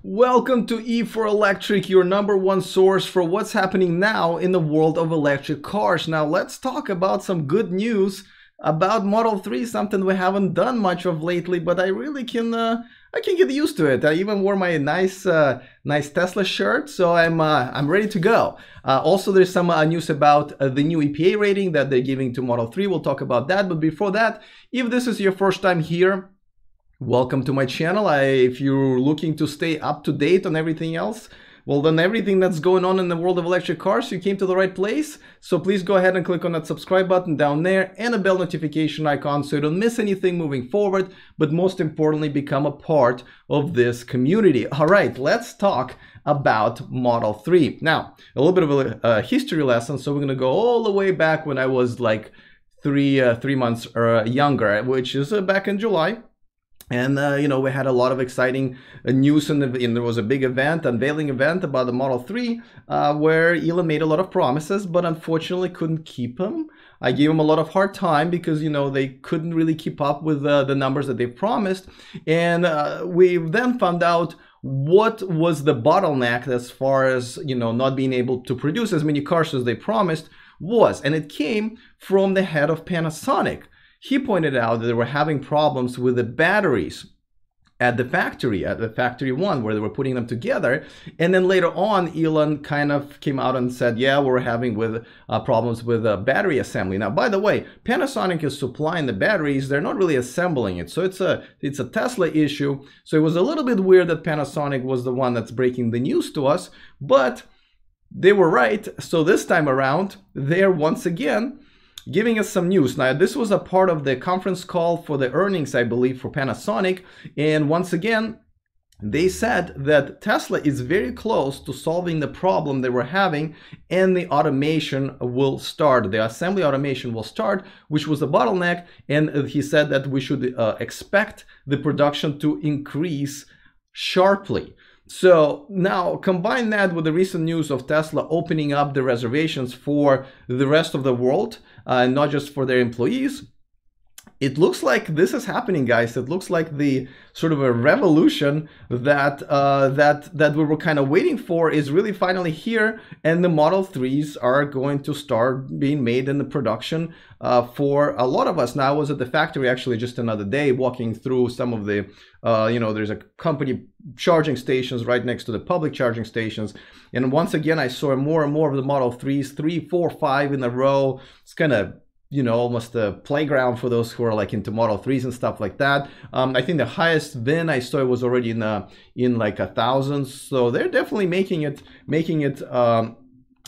Welcome to E for Electric, your #1 source for what's happening now in the world of electric cars. Now let's talk about some good news about Model 3, something we haven't done much of lately, but I really can get used to it. I even wore my nice Tesla shirt, so I'm ready to go. Also, there's some news about the new EPA rating that they're giving to Model 3. We'll talk about that, but before that, if this is your first time here, welcome to my channel. If you're looking to stay up to date on everything else, well then everything that's going on in the world of electric cars, you came to the right place. So please go ahead and click on that subscribe button down there and a bell notification icon so you don't miss anything moving forward, but most importantly, become a part of this community. All right, let's talk about Model 3. Now, a little bit of a history lesson. So we're gonna go all the way back when I was like three months younger, which is back in July. And, you know, we had a lot of exciting news, and there was a big unveiling event about the Model 3, where Elon made a lot of promises, but unfortunately couldn't keep them. I gave him a lot of hard time because, you know, they couldn't really keep up with the numbers that they promised. And we then found out what was the bottleneck as far as, you know, not being able to produce as many cars as they promised was. And it came from the head of Panasonic. He pointed out that they were having problems with the batteries at the factory one, where they were putting them together. And then later on, Elon kind of came out and said, yeah, we're having problems with battery assembly. Now, by the way, Panasonic is supplying the batteries. They're not really assembling it. So it's a Tesla issue. So it was a little bit weird that Panasonic was the one that's breaking the news to us, but they were right. So this time around, they're once again giving us some news. Now, this was a part of the conference call for the earnings, I believe, for Panasonic. And once again, they said that Tesla is very close to solving the problem they were having, and the automation will start. The assembly automation will start, which was the bottleneck. And he said that we should expect the production to increase sharply. So now combine that with the recent news of Tesla opening up the reservations for the rest of the world, not just for their employees. It looks like this is happening, guys. It looks like the sort of a revolution that that we were kind of waiting for is really finally here, and the Model 3s are going to start being made in the production for a lot of us. Now, I was at the factory actually just another day walking through some of the, you know, there's a company charging stations right next to the public charging stations. And once again, I saw more and more of the Model 3s, 3, 4, 5 in a row. It's kind of, you know, almost a playground for those who are like into Model 3s and stuff like that. I think the highest bin I saw was already in like 1,000. So they're definitely making it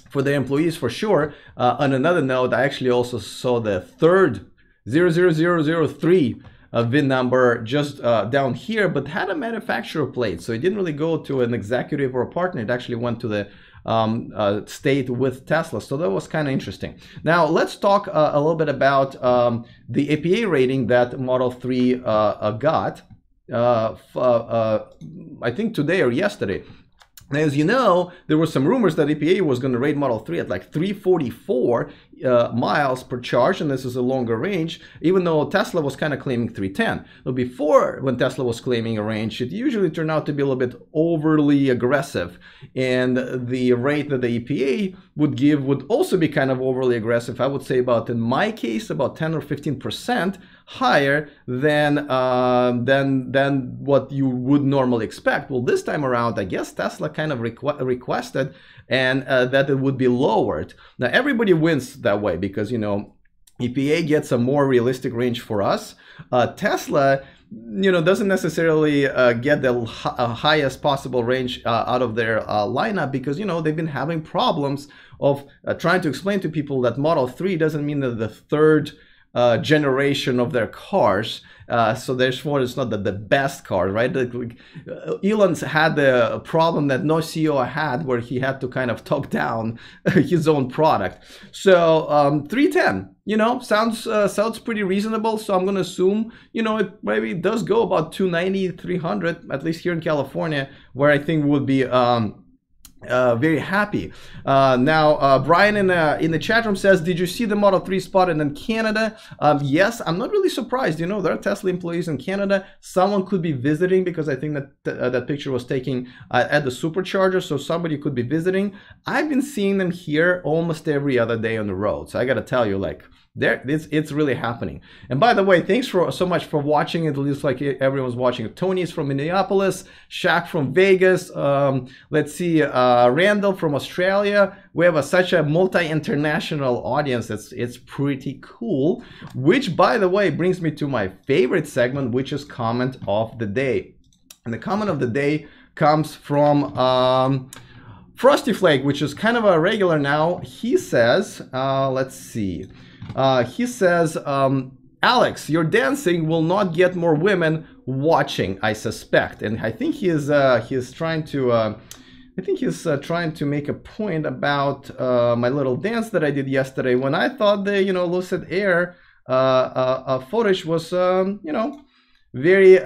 for their employees for sure. On another note, I actually also saw the third 00003 VIN number just down here, but had a manufacturer plate. So it didn't really go to an executive or a partner. It actually went to the state with Tesla. So that was kind of interesting. Now let's talk a little bit about the EPA rating that Model 3 got, I think today or yesterday. Now, as you know, there were some rumors that EPA was going to rate Model 3 at like 344 miles per charge, and this is a longer range, even though Tesla was kind of claiming 310. But before, when Tesla was claiming a range, it usually turned out to be a little bit overly aggressive, and the rate that the EPA would give would also be kind of overly aggressive. I would say about, in my case, about 10 or 15% higher than what you would normally expect. Well, this time around, I guess Tesla kind of requested and that it would be lowered. Now, everybody wins that way because, you know, EPA gets a more realistic range for us. Tesla, you know, doesn't necessarily get the highest possible range out of their lineup because, you know, they've been having problems of trying to explain to people that Model 3 doesn't mean that the third generation of their cars, so therefore it's not the best car, right? Elon's had the problem that no CEO had, where he had to kind of talk down his own product. So 310, you know, sounds pretty reasonable. So I'm going to assume, you know, it maybe does go about 290, 300, at least here in California, where I think would be very happy. Now, Brian in the chat room says, "Did you see the Model 3 spotted in Canada?" Yes, I'm not really surprised. You know, there are Tesla employees in Canada. Someone could be visiting, because I think that that picture was taken at the supercharger, so somebody could be visiting. I've been seeing them here almost every other day on the road. So I got to tell you, like, it's really happening. And by the way, thanks so much for watching. It looks like everyone's watching. Tony's from Minneapolis, Shaq from Vegas. Let's see, Randall from Australia. We have such a multi-international audience. It's pretty cool. Which, by the way, brings me to my favorite segment, which is comment of the day. And the comment of the day comes from Frosty Flake, which is kind of a regular now. He says, let's see. He says, Alex, your dancing will not get more women watching, I suspect. And I think he is trying to trying to make a point about my little dance that I did yesterday, when I thought the Lucid Air footage was very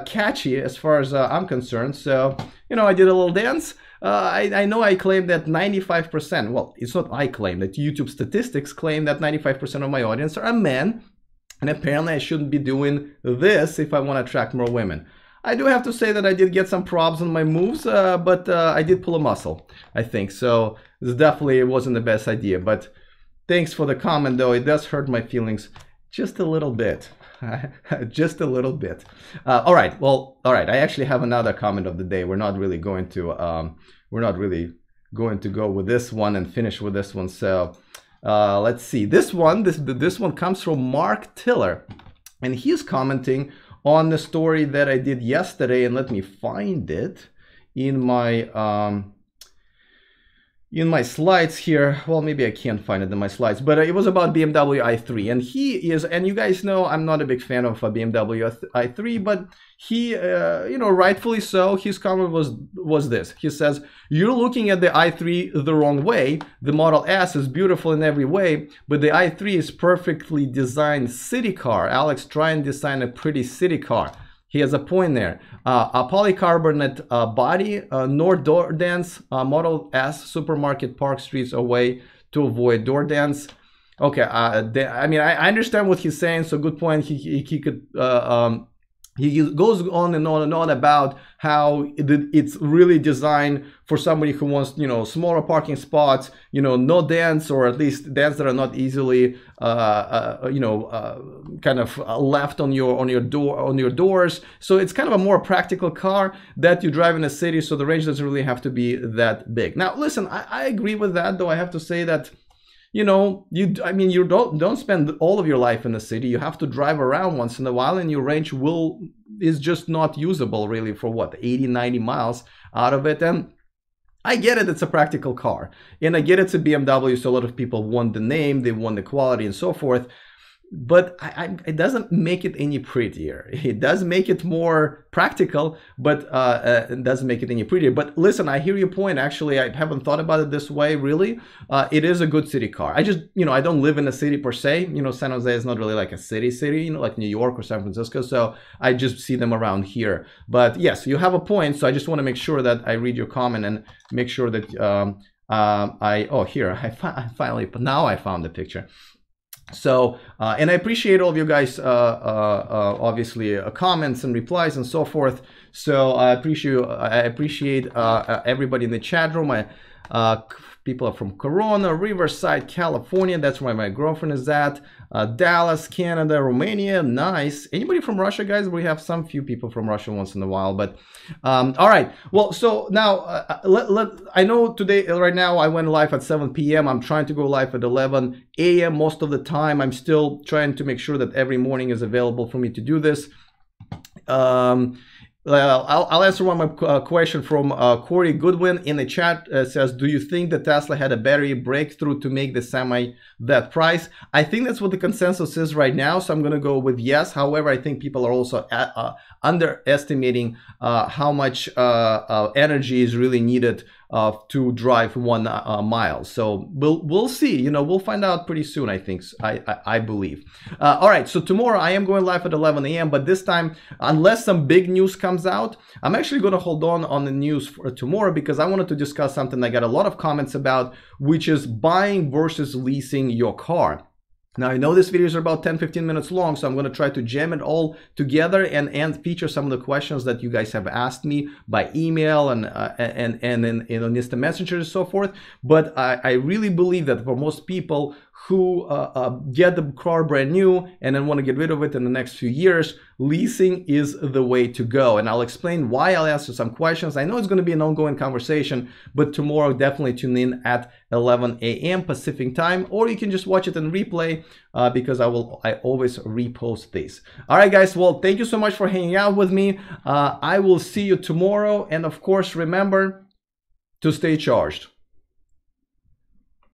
catchy as far as I'm concerned. So I did a little dance. I know I claim that 95%, well, it's not I claim, that YouTube statistics claim that 95% of my audience are men, and apparently I shouldn't be doing this if I want to attract more women. I do have to say that I did get some props on my moves, but I did pull a muscle, I think, so this definitely wasn't the best idea. But thanks for the comment, though. It does hurt my feelings just a little bit. Just a little bit. All right. Well, all right. I actually have another comment of the day. We're not really going to go with this one and finish with this one. So let's see. This one comes from Mark Tiller, and he's commenting on the story that I did yesterday. And let me find it in my slides here. Well, maybe I can't find it in my slides, but it was about BMW i3. And he is, and you guys know I'm not a big fan of a BMW i3, but he, rightfully so, his comment was this. He says, "You're looking at the i3 the wrong way. The Model S is beautiful in every way, but the i3 is perfectly designed city car. Alex, try and design a pretty city car." He has a point there. A polycarbonate body, nor door dents. Model S supermarket park streets away to avoid door dents. Okay, I mean, I understand what he's saying. So good point. He could. He goes on and on and on about how it's really designed for somebody who wants, smaller parking spots, no dents, or at least dents that are not easily, kind of left on your doors. So it's kind of a more practical car that you drive in a city. So the range doesn't really have to be that big. Now, listen, I agree with that, though. I have to say that, you don't spend all of your life in the city. You have to drive around once in a while, and your range is just not usable really for what, 80, 90 miles out of it. And I get it, it's a practical car. And I get it's a BMW, so a lot of people want the name, they want the quality and so forth. But it doesn't make it any prettier. It does make it more practical, but it doesn't make it any prettier. But listen, I hear your point. Actually, I haven't thought about it this way, really. It is a good city car. I just, I don't live in a city per se. San Jose is not really like a city, like New York or San Francisco. So I just see them around here. But yes, you have a point. So I just want to make sure that I read your comment and make sure that now I found the picture. So, and I appreciate all of you guys, obviously, comments and replies and so forth. So I appreciate everybody in the chat room. People are from Corona, Riverside, California. That's where my girlfriend is at. Dallas, Canada, Romania. Nice. Anybody from Russia, guys? We have some few people from Russia once in a while, but all right. Well, so now I know today, right now, I went live at 7 p.m. I'm trying to go live at 11 a.m. most of the time. I'm still trying to make sure that every morning is available for me to do this. I'll answer one of my question from Corey Goodwin in the chat. Says, do you think that Tesla had a battery breakthrough to make the Semi that price? I think that's what the consensus is right now, so I'm going to go with yes. However, I think people are also underestimating how much energy is really needed to drive 1 mile. So we'll see. You know, we'll find out pretty soon, I think. I believe. All right, so tomorrow I am going live at 11 a.m. But this time, unless some big news comes out, I'm actually going to hold on the news for tomorrow, because I wanted to discuss something I got a lot of comments about, which is buying versus leasing your car. Now, I know these videos are about 10-15 minutes long, so I'm going to try to jam it all together and feature some of the questions that you guys have asked me by email and in instant messenger and so forth. But I really believe that for most people who get the car brand new and then want to get rid of it in the next few years, leasing is the way to go. And I'll explain why. I'll answer some questions. I know it's going to be an ongoing conversation, but tomorrow definitely tune in at 11 a.m. Pacific time, or you can just watch it in replay because I always repost these. All right, guys. Well, thank you so much for hanging out with me. I will see you tomorrow. And of course, remember to stay charged.